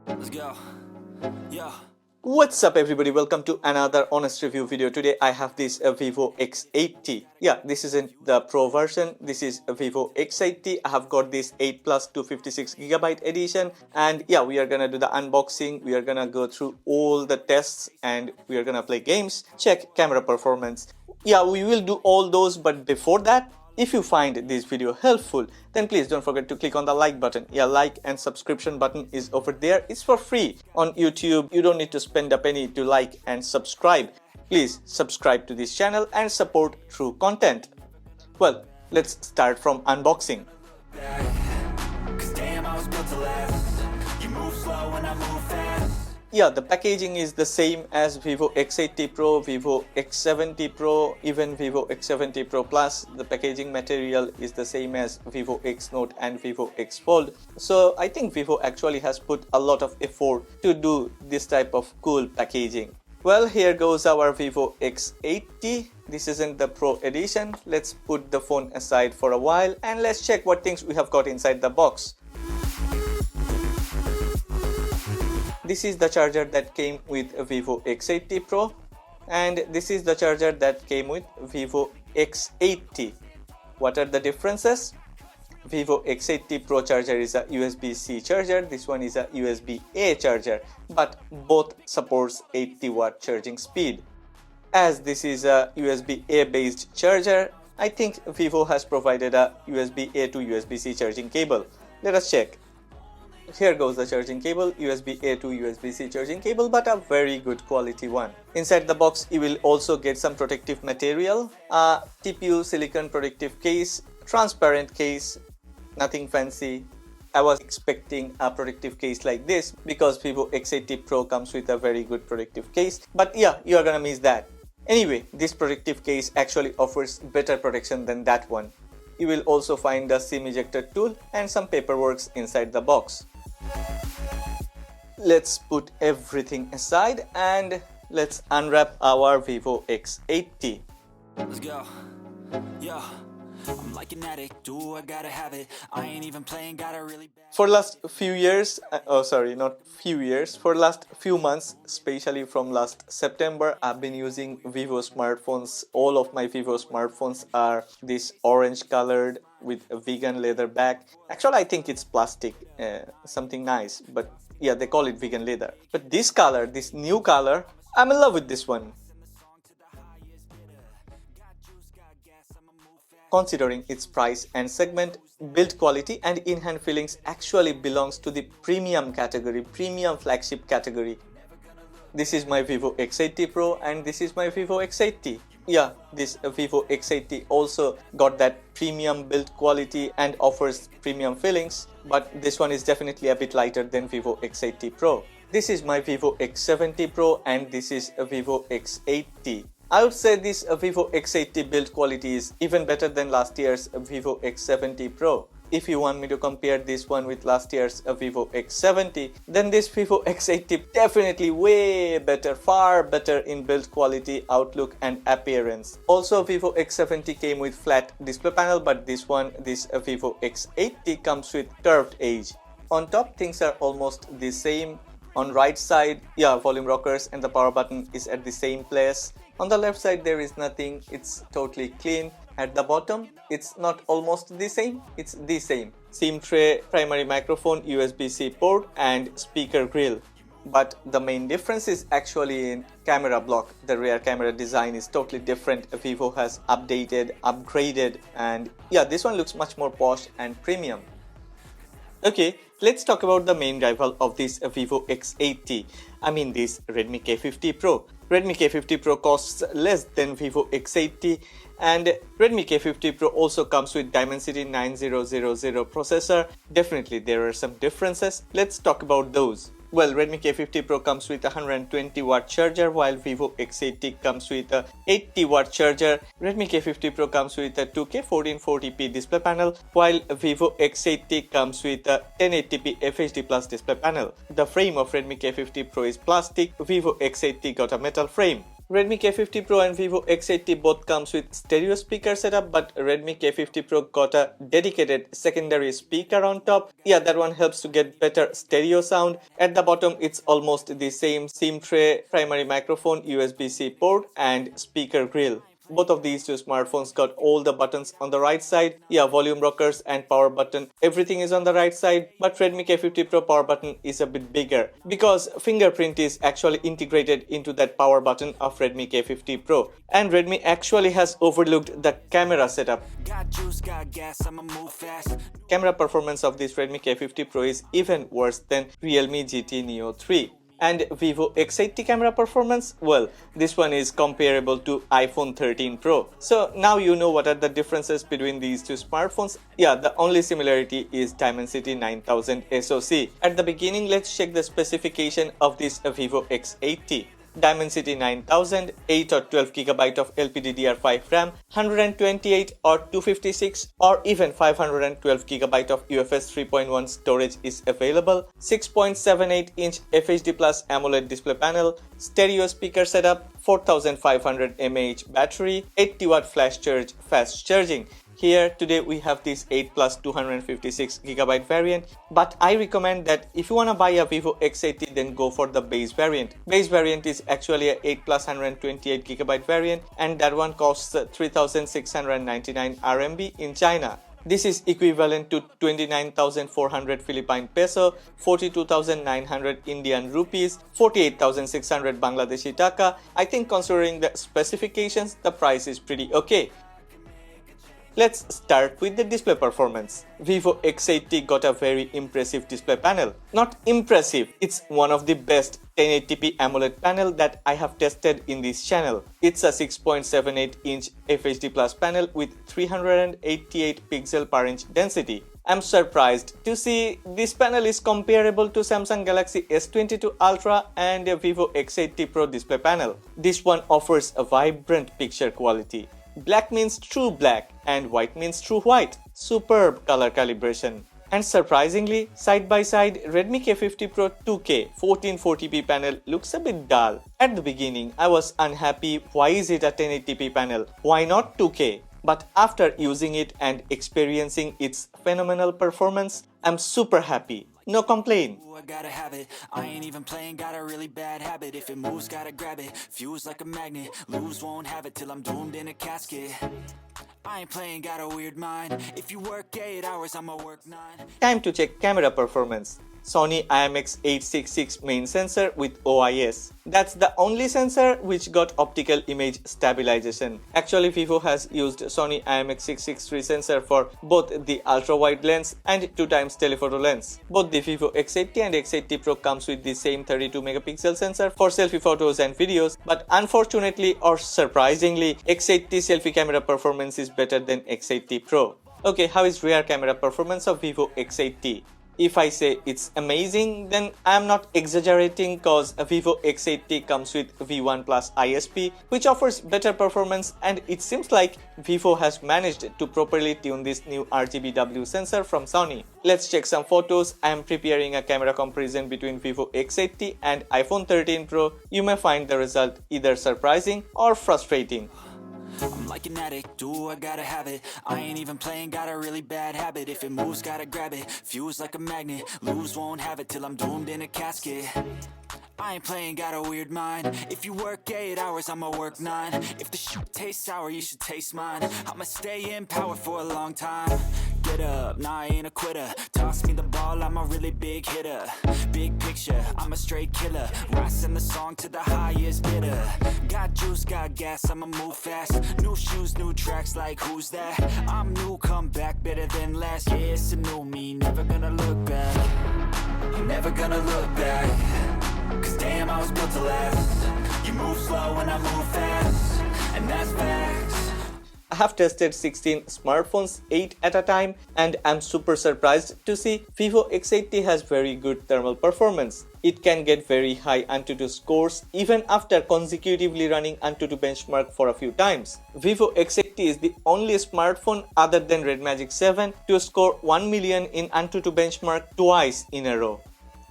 Let's go. Yeah. What's up everybody, welcome to another honest review video. Today I have this Vivo X80. Yeah, this isn't the Pro version, this is a Vivo X80. I have got this 8 Plus 256GB edition, and yeah, we are gonna do the unboxing, we are gonna go through all the tests, and we are gonna play games, check camera performance. Yeah, we will do all those, but before that, if you find this video helpful, then please don't forget to click on the like button. Yeah, like and subscription button is over there. It's for free on YouTube. You don't need to spend a penny to like and subscribe. Please subscribe to this channel and support through content. Well, let's start from unboxing. Cause damn, I was built to last. You move slow and I move fast. Yeah, the packaging is the same as Vivo X80 Pro, Vivo X70 Pro, even Vivo X70 Pro Plus. The packaging material is the same as Vivo X Note and Vivo X Fold. So I think Vivo actually has put a lot of effort to do this type of cool packaging. Well, here goes our Vivo X80. This isn't the Pro edition. Let's put the phone aside for a while and let's check what things we have got inside the box. This is the charger that came with Vivo X80 Pro, and this is the charger that came with Vivo X80. What are the differences? Vivo X80 Pro charger is a USB-C charger, this one is a USB-A charger, but both supports 80 watt charging speed. As this is a USB-A based charger, I think Vivo has provided a USB-A to USB-C charging cable. Let us check. Here goes the charging cable, USB-A to USB-C charging cable, but a very good quality one. Inside the box you will also get some protective material, a TPU silicone protective case, transparent case, nothing fancy. I was expecting a protective case like this because Vivo X80 Pro comes with a very good protective case, but yeah, you are gonna miss that. Anyway, this protective case actually offers better protection than that one. You will also find a SIM ejector tool and some paperwork inside the box. Let's put everything aside and let's unwrap our Vivo X80. Let's go. Yeah. I'm like an addict. Do I gotta have it? I ain't even playing. Got a really bad. For last few years, for last few months, especially from last September, I've been using Vivo smartphones. All of my Vivo smartphones are this orange colored with a vegan leather back. Actually, I think it's plastic, something nice, but yeah, they call it vegan leather. But this color, this new color, I'm in love with this one. Considering its price and segment, build quality and in-hand feelings actually belongs to the premium category, premium flagship category. This is my Vivo X80 Pro and this is my Vivo X80. Yeah, this Vivo X80 also got that premium build quality and offers premium feelings, but this one is definitely a bit lighter than Vivo X80 Pro. This is my Vivo X70 Pro and this is a Vivo X80. I would say this Vivo X80 build quality is even better than last year's Vivo X70 Pro. If you want me to compare this one with last year's Vivo X70, then this Vivo X80 definitely way better, far better in build quality, outlook and appearance. Also, Vivo X70 came with flat display panel, but this Vivo X80 comes with curved edge. On top, things are almost the same. On right side, yeah, volume rockers and the power button is at the same place. On the left side there is nothing, it's totally clean. At the bottom, it's not almost the same, it's the same. SIM tray, primary microphone, USB-C port and speaker grill. But the main difference is actually in camera block. The rear camera design is totally different. Vivo has updated, upgraded, and yeah, this one looks much more posh and premium. Okay, let's talk about the main rival of this Vivo X80. I mean this Redmi K50 Pro. Redmi K50 Pro costs less than Vivo X80 and Redmi K50 Pro also comes with Dimensity 9000 processor. Definitely there are some differences. Let's talk about those. Well, Redmi K50 Pro comes with a 120 watt charger while Vivo X80 comes with a 80 watt charger. Redmi K50 Pro comes with a 2K 1440p display panel while Vivo X80 comes with a 1080p FHD Plus display panel. The frame of Redmi K50 Pro is plastic, Vivo X80 got a metal frame. Redmi K50 Pro and Vivo X80 both comes with stereo speaker setup, but Redmi K50 Pro got a dedicated secondary speaker on top. Yeah, that one helps to get better stereo sound. At the bottom, it's almost the same SIM tray, primary microphone, USB-C port and speaker grill. Both of these two smartphones got all the buttons on the right side. Yeah, volume rockers and power button, everything is on the right side. But Redmi K50 Pro power button is a bit bigger because Fingerprint is actually integrated into that power button of Redmi K50 Pro. And Redmi actually has overlooked the camera setup. Got juice, got gas, I'ma move fast. Camera performance of this Redmi K50 Pro is even worse than Realme GT Neo 3. And Vivo X80 camera performance, well, this one is comparable to iPhone 13 Pro. So now you know what are the differences between these two smartphones. Yeah, the only similarity is Dimensity 9000 SoC. At the beginning, let's check the specification of this Vivo X80. Dimensity 9000, 8 or 12 GB of LPDDR5 RAM, 128 or 256 or even 512 GB of UFS 3.1 storage is available, 6.78-inch FHD Plus AMOLED display panel, stereo speaker setup, 4500 mAh battery, 80 watt flash charge, fast charging. Here today we have this 8 plus 256 GB variant, but I recommend that if you wanna buy a Vivo X80, then go for the base variant. Base variant is actually a 8 plus 128 GB variant, and that one costs 3699 RMB in China. This is equivalent to 29,400 Philippine peso, 42,900 Indian rupees, 48,600 Bangladeshi taka. I think considering the specifications, the price is pretty okay. Let's start with the display performance. Vivo X80 got a very impressive display panel. Not impressive, it's one of the best 1080p AMOLED panel that I have tested in this channel. It's a 6.78-inch FHD Plus panel with 388 pixel per inch density. I'm surprised to see this panel is comparable to Samsung Galaxy S22 Ultra and a Vivo X80 Pro display panel. This one offers a vibrant picture quality. Black means true black and white means true white. Superb color calibration. And surprisingly, side by side, Redmi K50 Pro 2K 1440p panel looks a bit dull. At the beginning, I was unhappy, why is it a 1080p panel? Why not 2K? But after using it and experiencing its phenomenal performance, I'm super happy. No complaint. I gotta have it. I ain't even playing, got a really bad habit. If it moves, gotta grab it. Fuse like a magnet. Lose, won't have it till I'm doomed in a casket. I ain't playing, got a weird mind. If you work 8 hours, I'ma work 9. Time to check camera performance. Sony IMX866 main sensor with OIS. That's the only sensor which got optical image stabilization. Actually, Vivo has used Sony IMX663 sensor for both the ultra-wide lens and 2x telephoto lens. Both the Vivo X80 and X80 Pro comes with the same 32 megapixel sensor for selfie photos and videos, but unfortunately or surprisingly, X80 selfie camera performance is better than X80 Pro. Okay, how is rear camera performance of Vivo X80? If I say it's amazing, then I am not exaggerating, cause Vivo X80 comes with V1 Plus ISP, which offers better performance, and it seems like Vivo has managed to properly tune this new RGBW sensor from Sony. Let's check some photos. I am preparing a camera comparison between Vivo X80 and iPhone 13 Pro. You may find the result either surprising or frustrating. I'm like an addict, do I gotta have it. I ain't even playing, got a really bad habit. If it moves, gotta grab it. Fuse like a magnet. Lose, won't have it till I'm doomed in a casket. I ain't playing, got a weird mind. If you work 8 hours, I'ma work 9. If the shit tastes sour, you should taste mine. I'ma stay in power for a long time. Get up, nah, I ain't a quitter. Toss me the ball, I'm a really big hitter. Big picture, I'm a straight killer. Rising the song to the highest bidder. Got juice, got gas, I'ma move fast. New shoes, new tracks, like who's that? I'm new, come back, better than last. Yeah, it's a new me, never gonna look back. I'm never gonna look back. Cause damn, I was built to last. You move slow and I move fast, and that's facts. I have tested 16 smartphones 8 at a time, and I'm super surprised to see Vivo X80 has very good thermal performance. It can get very high Antutu scores even after consecutively running Antutu benchmark for a few times. Vivo X80 is the only smartphone other than Red Magic 7 to score 1 million in Antutu benchmark twice in a row.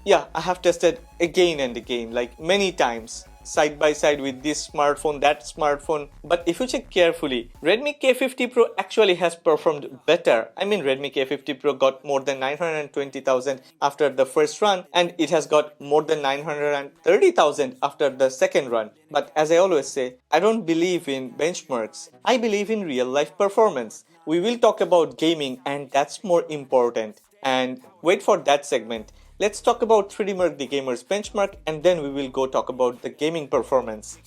Yeah, I have tested again and again, like many times. side by side with this smartphone, that smartphone. But if you check carefully, Redmi K50 Pro actually has performed better. I mean, Redmi K50 Pro got more than 920,000 after the first run, and it has got more than 930,000 after the second run. But as I always say, I don't believe in benchmarks. I believe in real life performance. We will talk about gaming, and that's more important. And wait for that segment. Let's talk about 3D Mark the Gamer's benchmark, and then we will go talk about the gaming performance.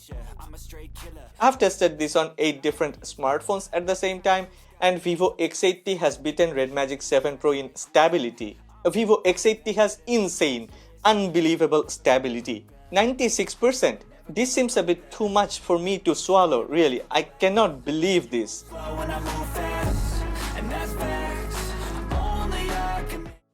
I've tested this on 8 different smartphones at the same time, and Vivo X80 has beaten Red Magic 7 Pro in stability. Vivo X80 has insane, unbelievable stability. 96%. This seems a bit too much for me to swallow, really. I cannot believe this.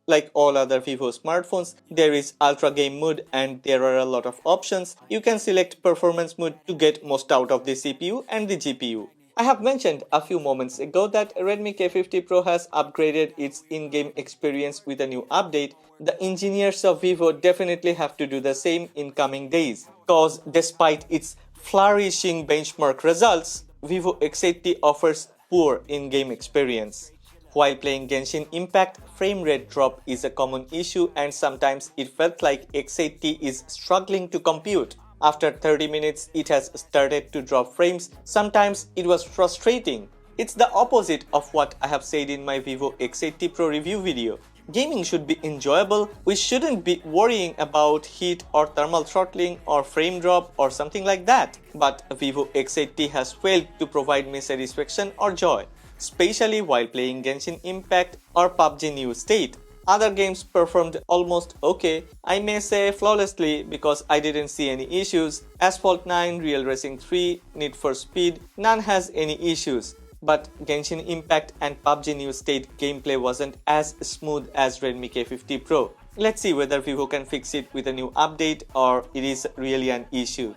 Like all other Vivo smartphones, there is Ultra Game mode and there are a lot of options. You can select Performance mode to get most out of the CPU and the GPU. I have mentioned a few moments ago that Redmi K50 Pro has upgraded its in-game experience with a new update. The engineers of Vivo definitely have to do the same in coming days, cause despite its flourishing benchmark results, Vivo X80 offers poor in-game experience. While playing Genshin Impact, frame rate drop is a common issue, and sometimes it felt like X80 is struggling to compute. After 30 minutes, it has started to drop frames. Sometimes it was frustrating. It's the opposite of what I have said in my Vivo X80 Pro review video. Gaming should be enjoyable. We shouldn't be worrying about heat or thermal throttling or frame drop or something like that. But Vivo X80 has failed to provide me satisfaction or joy, especially while playing Genshin Impact or PUBG New State. Other games performed almost okay, I may say flawlessly, because I didn't see any issues. Asphalt 9, Real Racing 3, Need for Speed, none has any issues. But Genshin Impact and PUBG New State gameplay wasn't as smooth as Redmi K50 Pro. Let's see whether Vivo can fix it with a new update or it is really an issue.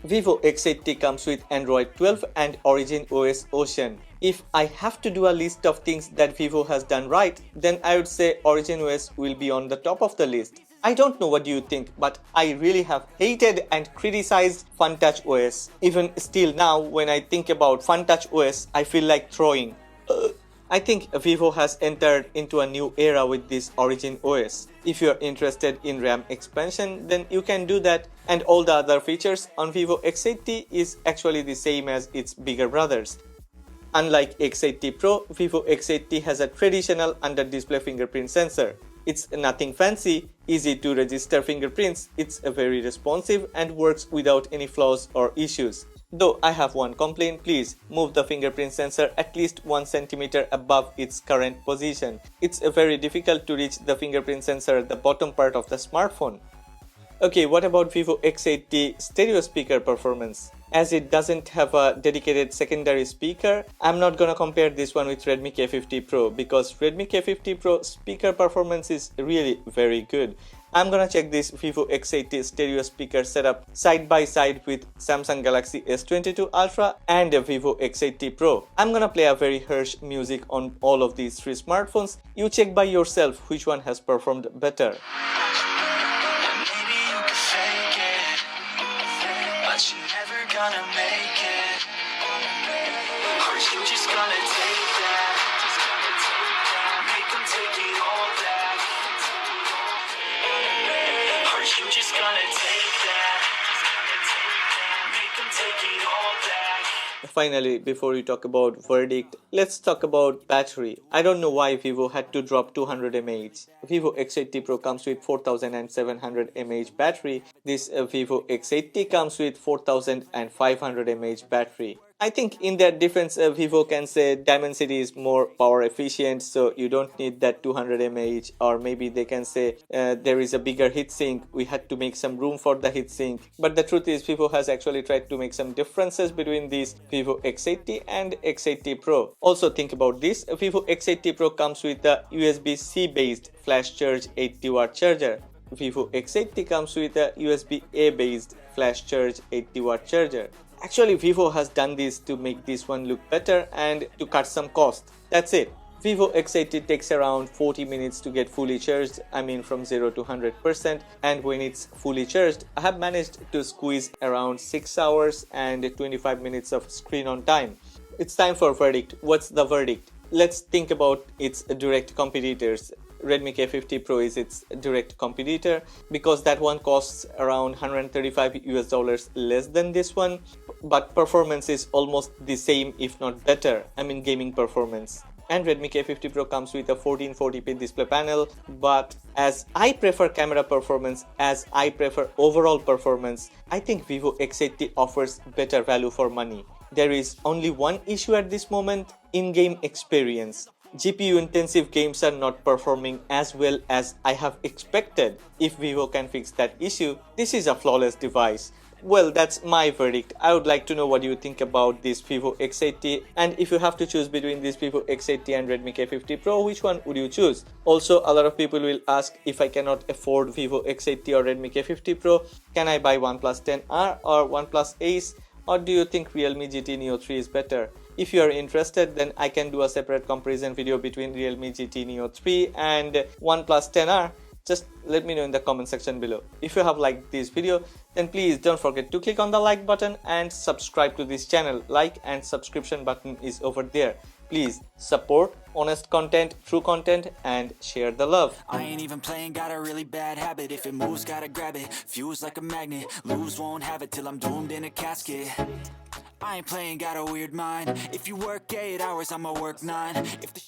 Vivo X80 comes with Android 12 and Origin OS Ocean. If I have to do a list of things that Vivo has done right, then I would say Origin OS will be on the top of the list. I don't know what you think, but I really have hated and criticized FunTouch OS. Even still now, when I think about FunTouch OS, I feel like throwing. I think Vivo has entered into a new era with this Origin OS. If you are interested in RAM expansion, then you can do that, and all the other features on Vivo X80 is actually the same as its bigger brothers. Unlike X80 Pro, Vivo X80 has a traditional under-display fingerprint sensor. It's nothing fancy, easy to register fingerprints, it's very responsive and works without any flaws or issues. Though I have one complaint, please move the fingerprint sensor at least 1 cm above its current position. It's very difficult to reach the fingerprint sensor at the bottom part of the smartphone. Okay, what about Vivo X80 stereo speaker performance? As it doesn't have a dedicated secondary speaker, I'm not gonna compare this one with Redmi K50 Pro because Redmi K50 Pro speaker performance is really very good. I'm gonna check this Vivo X80 stereo speaker setup side by side with Samsung Galaxy S22 Ultra and a Vivo X80 Pro. I'm gonna play a very harsh music on all of these 3 smartphones. You check by yourself which one has performed better. Gonna make it, or you just gonna take that, make them take it all back, or you just gonna take that, make them take it all back. Finally, before we talk about verdict, let's talk about battery. I don't know why Vivo had to drop 200 mAh. Vivo X80 Pro comes with 4700 mAh battery. This Vivo X80 comes with 4500 mAh battery. I think in their defense, Vivo can say Dimensity is more power efficient, so you don't need that 200 mAh, or maybe they can say there is a bigger heatsink, we had to make some room for the heatsink. But the truth is Vivo has actually tried to make some differences between these Vivo X80 and X80 Pro. Also think about this, Vivo X80 Pro comes with a USB-C based flash charge 80W charger. Vivo X80 comes with a USB-A based flash charge 80W charger. Actually, Vivo has done this to make this one look better and to cut some cost. That's it. Vivo X80 takes around 40 minutes to get fully charged, I mean from 0 to 100%, and when it's fully charged, I have managed to squeeze around 6 hours and 25 minutes of screen on time. It's time for verdict. What's the verdict? Let's think about its direct competitors. Redmi K50 Pro is its direct competitor because that one costs around $135 less than this one, but performance is almost the same if not better, I mean gaming performance. And Redmi K50 Pro comes with a 1440p display panel, but as I prefer camera performance, as I prefer overall performance, I think Vivo X80 offers better value for money. There is only one issue at this moment: in-game experience. GPU intensive games are not performing as well as I have expected. If Vivo can fix that issue, this is a flawless device. Well, that's my verdict. I would like to know what you think about this Vivo X80, and if you have to choose between this Vivo X80 and Redmi K50 Pro, which one would you choose? Also, a lot of people will ask, if I cannot afford Vivo X80 or Redmi K50 Pro, can I buy OnePlus 10R or OnePlus Ace, or do you think Realme GT Neo 3 is better? If you are interested, then I can do a separate comparison video between Realme GT Neo 3 and OnePlus 10R. Just let me know in the comment section below. If you have liked this video, then please don't forget to click on the like button and subscribe to this channel. Like and subscription button is over there. Please support honest content, true content, and share the love. I ain't even playing, got a really bad habit. If it moves, gotta grab it. Fuse like a magnet. Lose, won't have it till I'm doomed in a casket. I ain't playing, got a weird mind. If you work 8 hours, I'ma work 9. If the